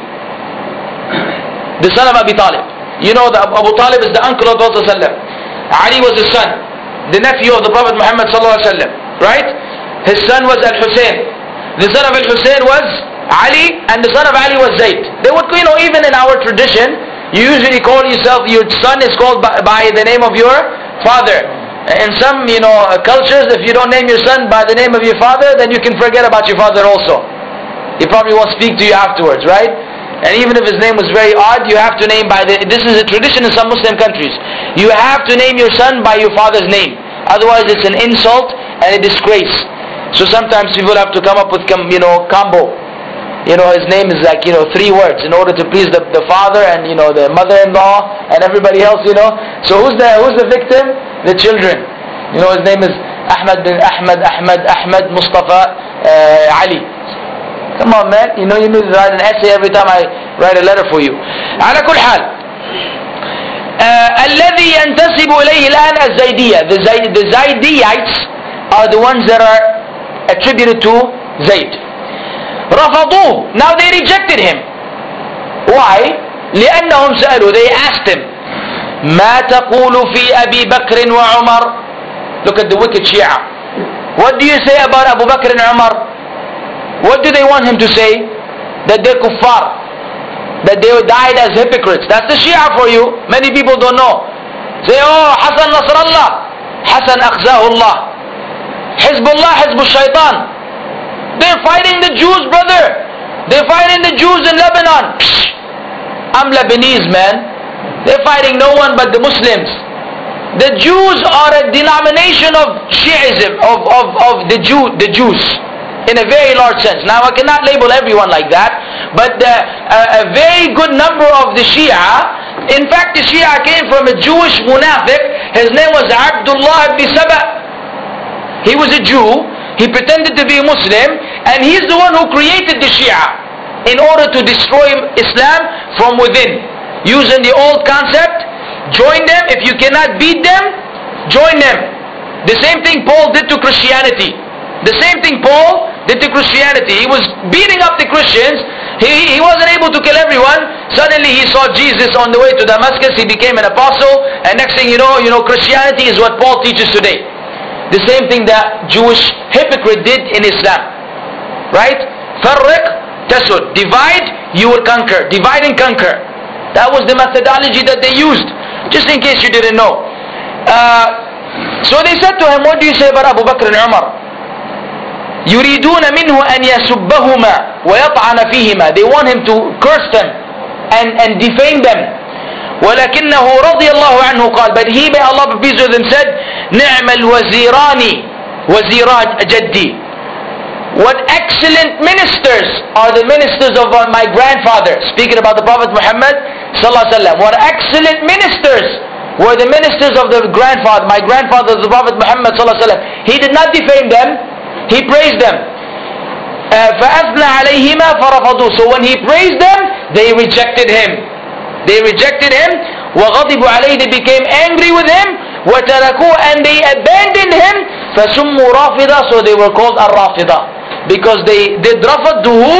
the son of Abi Talib. You know that Abu Talib is the uncle of the Prophet ﷺ. Ali was his son, the nephew of the Prophet Muhammad ﷺ, right? His son was Al-Hussein. The son of Al-Hussein was Ali, and the son of Ali was Zayd. They would, even in our tradition, you usually call yourself, your son is called by the name of your father. In some, cultures, if you don't name your son by the name of your father, then you can forget about your father also. He probably won't speak to you afterwards, right? And even if his name was very odd, you have to name this is a tradition in some Muslim countries. You have to name your son by your father's name. Otherwise it's an insult and a disgrace. So sometimes people have to come up with, combo. His name is like, 3 words in order to please the father and, the mother-in-law and everybody else, So who's the victim? The children. His name is Ahmad bin Ahmad, Mustafa, Ali. Come on, man. You need to write an essay every time I write a letter for you. على كل حال. الذي ينتسب إليه الآن الزيدية. The Zaydiyites are the ones that are attributed to Zayd. رفضوه. Now they rejected him. Why? لأنهم سألوا. They asked him. ما تقول في أبي بكر وعمر. Look at the wicked Shia. What do you say about Abu Bakr and Umar? What do they want him to say? That they're kuffar, that they died as hypocrites. That's the Shia for you. Many people don't know. Say, oh, Hassan Nasrallah, Hassan Akhzahullah, Hizbullah, Hizbul Shaitan. They're fighting the Jews, brother. They're fighting the Jews in Lebanon. Psh, I'm Lebanese, man. They're fighting no one but the Muslims. The Jews are a denomination of Shiism, of the Jews. In a very large sense. Now I cannot label everyone like that, but a very good number of the Shia, in fact the Shia came from a Jewish munafiq. His name was Abdullah ibn Saba. He was a Jew, he pretended to be a Muslim, and he's the one who created the Shia in order to destroy Islam from within. Using the old concept, join them. If you cannot beat them, join them. The same thing Paul did to Christianity. The same thing Paul did to Christianity. He was beating up the Christians. He wasn't able to kill everyone. Suddenly he saw Jesus on the way to Damascus. He became an apostle. And next thing you know, Christianity is what Paul teaches today. The same thing that Jewish hypocrite did in Islam. Right? Farriq tasud. Divide, you will conquer. Divide and conquer. That was the methodology that they used. Just in case you didn't know. So they said to him, what do you say about Abu Bakr and Umar? يريدون منه أن يسبهما ويطعن فيهما. They want him to curse them and defame them. ولكنه رضي الله عنه قال, but he, may Allah be pleased with him, said, نعم الوزيران وزيرا جدي. What excellent ministers are the ministers of my grandfather. Speaking about the Prophet Muhammad sallallahu alaihi wasallam. What excellent ministers were the ministers of the grandfather, my grandfather, the Prophet Muhammad sallallahu alaihi wasallam. He did not defame them. He praised them. فَأَثْنَى عَلَيْهِمَا فَرَفَضُوا. So when he praised them, they rejected him. They rejected him. وَغَضِبُوا عَلَيْهِ. They became angry with him. وَتَرَكُوا. And they abandoned him. فَسُمُّوا رَافِضًا. So they were called Ar-Rafida. Because they did Rafad to who?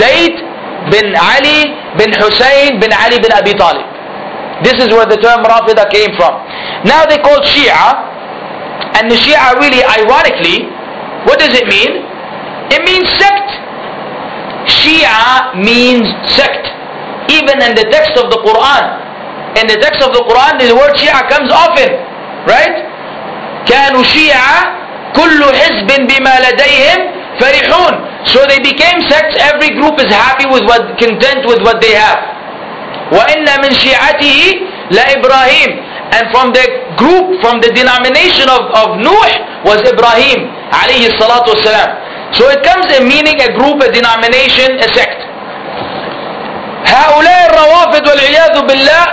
Zayd bin Ali bin Hussein bin Ali bin Abi Talib. This is where the term Rafida came from. Now they called Shia. And the Shia really, ironically, what does it mean? It means sect. Shia means sect. Even in the text of the Quran. In the text of the Quran, the word Shia comes often. Right? كانوا شيعا كل حزب بما لديهم فرحون. So they became sects. Every group is happy with content with what they have. وإن من شيعته لإبراهيم. And from the group, from the denomination of Nuh was Ibrahim alayhi salatu wasalam. So it comes in meaning a group, a denomination, a sect. هؤلاء الروافد والعياذ بالله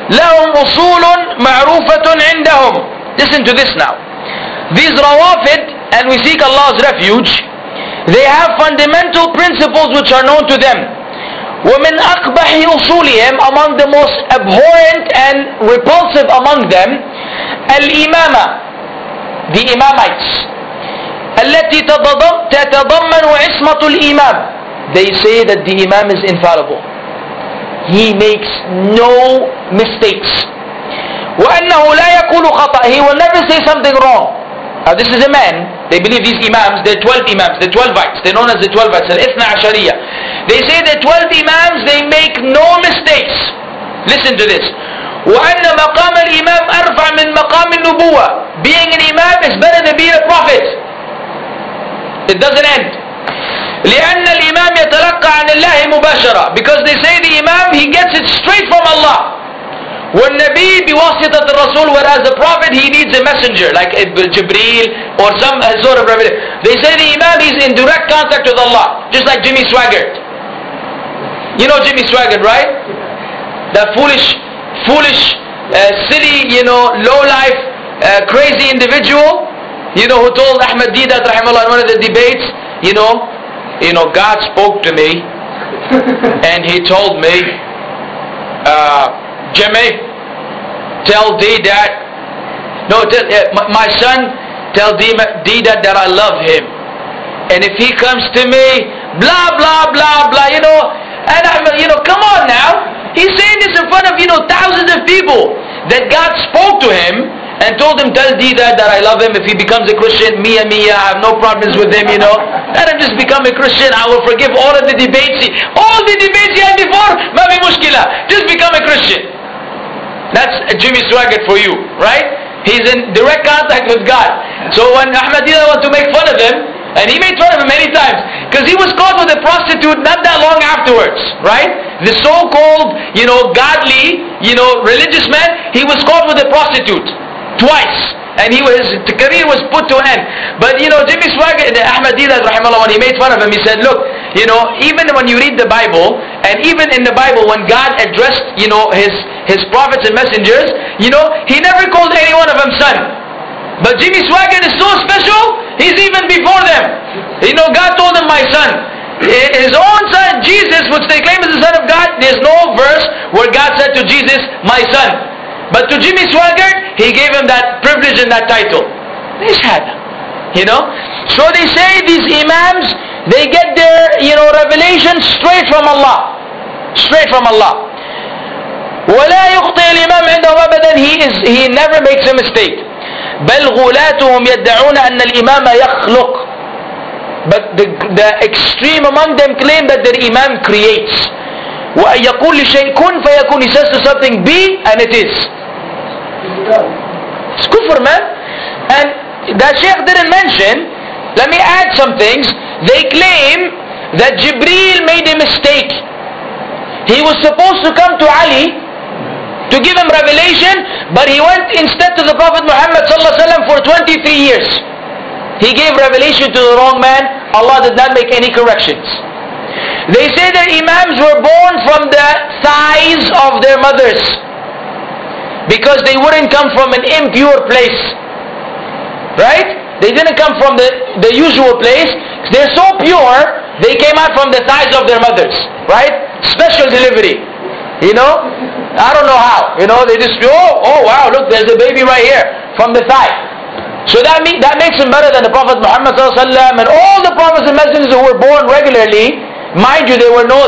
لهم أصول معروفة عندهم. Listen to this now. These rawafid, and we seek Allah's refuge, they have fundamental principles which are known to them. وَمِنْ أَقْبَحِ أُصُولِهِمْ. Among the most abhorrent and repulsive among them, الْإِمَامَةِ. The Imamites. التي تتضمن عصمة الإمام. They say that the Imam is infallible. He makes no mistakes. وأنه لا يقول خطأ. He will never say something wrong. Now this is a man. They believe these Imams, they're 12 Imams, they're 12ites. They're known as the 12ites, al-Ithna Ashariya. They say the 12 Imams, they make no mistakes. Listen to this. وأن مقام الإمام أرفع من مقام النبوة. Being an Imam is better than being a prophet. It doesn't end. لأن الإمام يتلقى عن الله مباشرة. Because they say the Imam, he gets it straight from Allah. والنبي بواسطة الرسول, whereas the prophet, he needs a messenger like Jibreel or some sort of revelation. They say the Imam is in direct contact with Allah, just like Jimmy Swaggart. You know Jimmy Swaggart, right? That foolish, silly, low life, crazy individual, who told Ahmad Deedat rahimahullah in one of the debates, God spoke to me and he told me, Jimmy, tell Deedat, my son, tell Deedat that I love him, and if he comes to me, blah blah blah blah, and Ahmad, come on now. He's saying this in front of thousands of people, that God spoke to him and told him, tell Deedat that I love him. If he becomes a Christian, Mia, I have no problems with him, Let him just become a Christian. I will forgive all of the debates. All the debates he had before, ma fi mushkila. Just become a Christian. That's Jimmy Swaggart for you, right? He's in direct contact with God. So when Ahmad Deedat wanted to make fun of him, and he made fun of him many times, because he was caught with a prostitute not that long afterwards, right? The so-called, godly, religious man, he was caught with a prostitute twice, and his career was put to an end. But Jimmy Swaggart, Ahmad Deedat rahimahullah, when he made fun of him, he said, look, even when you read the Bible, and even in the Bible when God addressed his prophets and messengers, he never called any one of them son. But Jimmy Swaggart is so special, he's even before them. God told him, my son. His own son Jesus, which they claim is the son of God, there's no verse where God said to Jesus, my son. But to Jimmy Swaggart, he gave him that privilege and that title. So they say these Imams, they get their revelation straight from Allah. Straight from Allah. ولا يخطئ الإمام عنده أبدا. He never makes a mistake. بل غلاتهم يدعون أن الإمام يخلق. But the extreme among them claim that their Imam creates. ويقول لشيء كن فيكون. He says to something be, and it is. It's kufr, man. And that Shaykh didn't mention, let me add some things. They claim that Jibreel made a mistake. He was supposed to come to Ali to give him revelation, but he went instead to the Prophet Muhammad ﷺ for 23 years. He gave revelation to the wrong man. Allah did not make any corrections. They say that Imams were born from the thighs of their mothers, because they wouldn't come from an impure place, right? They didn't come from the usual place. They're so pure, they came out from the thighs of their mothers, right? Special delivery, I don't know how, they just, oh wow, look, there's a baby right here from the thigh. So that makes him better than the Prophet Muhammad ﷺ and all the prophets and messengers who were born regularly. Mind you, there was no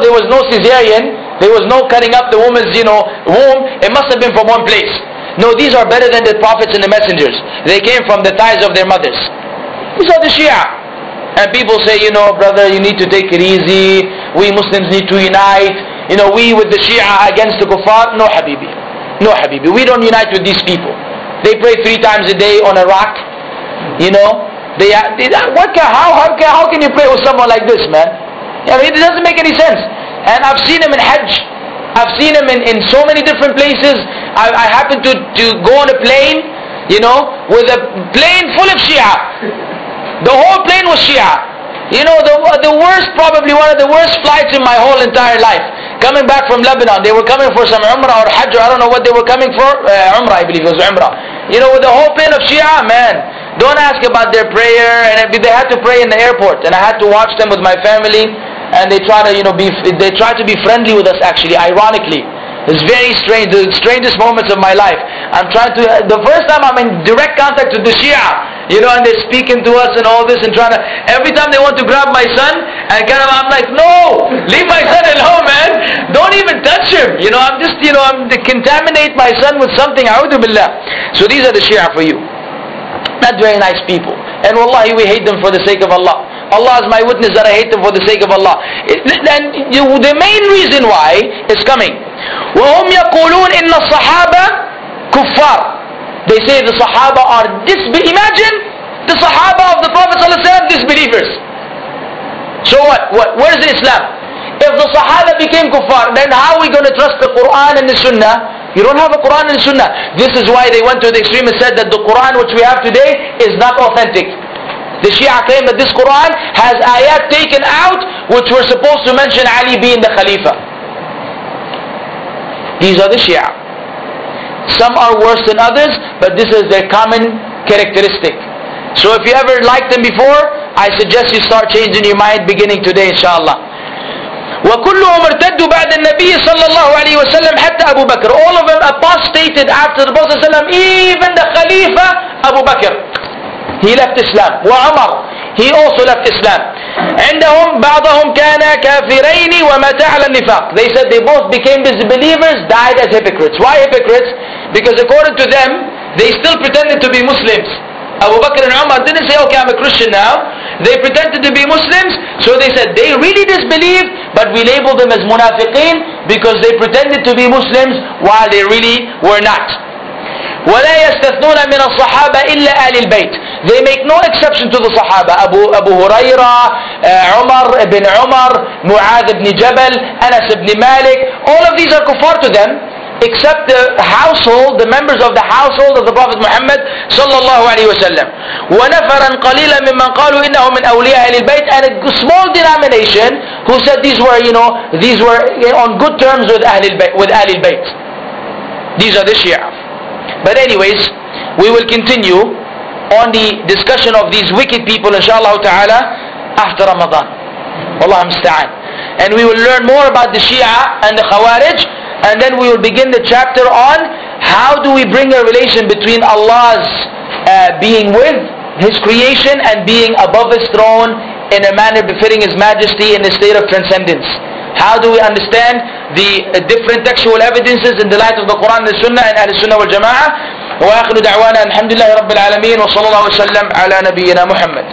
cesarean, there was no cutting up the woman's womb. It must have been from one place. No, these are better than the prophets and the messengers. They came from the thighs of their mothers. These are the Shia. And people say, brother, you need to take it easy. We Muslims need to unite. We with the Shia against the Kuffar. No, Habibi. No, Habibi. We don't unite with these people. They pray 3 times a day on a rock. How can you pray with someone like this, man? It doesn't make any sense. And I've seen him in Hajj. I've seen him in so many different places. I happened to go on a plane, with a plane full of Shia. The whole plane was Shia. The worst, probably one of the worst flights in my whole entire life. Coming back from Lebanon, they were coming for some Umrah or Hajj, or I don't know what they were coming for. Umrah, I believe it was Umrah. With the whole plane of Shia, man. Don't ask about their prayer. And they had to pray in the airport, and I had to watch them with my family. And they try to, they try to be friendly with us. Actually, ironically, it's very strange. The strangest moments of my life. The first time I'm in direct contact with the Shia, You know, and they're speaking to us and all this and trying to, every time they want to grab my son, and kind of, I'm like, no, leave my son alone, man. Don't even touch him. You know, I'm just, you know, I'm to contaminate my son with something. A'udhu billah. So these are the Shia for you. Not very nice people. And wallahi, we hate them for the sake of Allah. Allah is my witness that I hate them for the sake of Allah. And the main reason why is coming. وَهُمْ يَقُولُونَ إِنَّ الصَّحَابَةَ كُفَّارٌ. They say the Sahaba are imagine the Sahaba of the Prophet ﷺ disbelievers. So what? Where's the Islam? If the Sahaba became kuffar, then how are we going to trust the Quran and the Sunnah? You don't have a Quran and Sunnah. This is why they went to the extreme and said that the Quran which we have today is not authentic. The Shia claim that this Quran has ayat taken out which were supposed to mention Ali being the Khalifa. These are the Shia. Some are worse than others, but this is their common characteristic. So if you ever liked them before, I suggest you start changing your mind beginning today, inshallah. وَكُلُّهُمْ ارْتَدُّوا بَعْدَ النَّبِيِّ صَلَّى اللَّهُ عَلَيْهِ وَسَلَّمْ حَتَّى أَبُو بَكْرٍ. All of them apostated after the Prophet ﷺ, even the Khalifa Abu Bakr. He left Islam. وعمر, he also left Islam. عندهم بعضهم كان كافرين ومات على النفاق. They said they both became disbelievers, died as hypocrites. Why hypocrites? Because according to them, they still pretended to be Muslims. Abu Bakr and Umar didn't say, okay, I'm a Christian now. They pretended to be Muslims, so they said they really disbelieved, but we labeled them as munafiqeen because they pretended to be Muslims while they really were not. وَلَا يَسْتَثْنُونَ مِنَ الصَّحَابَةِ إِلَّا آلِ الْبَيْتِ. They make no exception to the Sahaba. Abu Hurairah, Umar ibn Umar, Mu'adh ibn Jabal, Anas ibn Malik, all of these are kuffar to them, except the household, the members of the household of the Prophet Muhammad sallallahu alaihi wasallam. وَنَفَرًا قَلِيلًا مِمَّنْ قَالُوا إِنَّهُ مِنْ أَوْلِيَاءِ أَهْلِ الْبَيْتِ. And a small denomination who said these were, these were on good terms with Ahlul Bayt. These are the Shia. But anyways, we will continue on the discussion of these wicked people, inshallah ta'ala, after Ramadan. Wallah musta'an. And we will learn more about the Shia and the Khawarij, and then we will begin the chapter on how do we bring a relation between Allah's being with His creation and being above His throne in a manner befitting His majesty in a state of transcendence. How do we understand the different textual evidences in the light of the Quran and the Sunnah and Ahl Sunnah wal Jama'ah. Wa akhiru da'wana alhamdulillahi rabbil alameen wa sallallahu wa sallam ala nabiyyina Muhammad.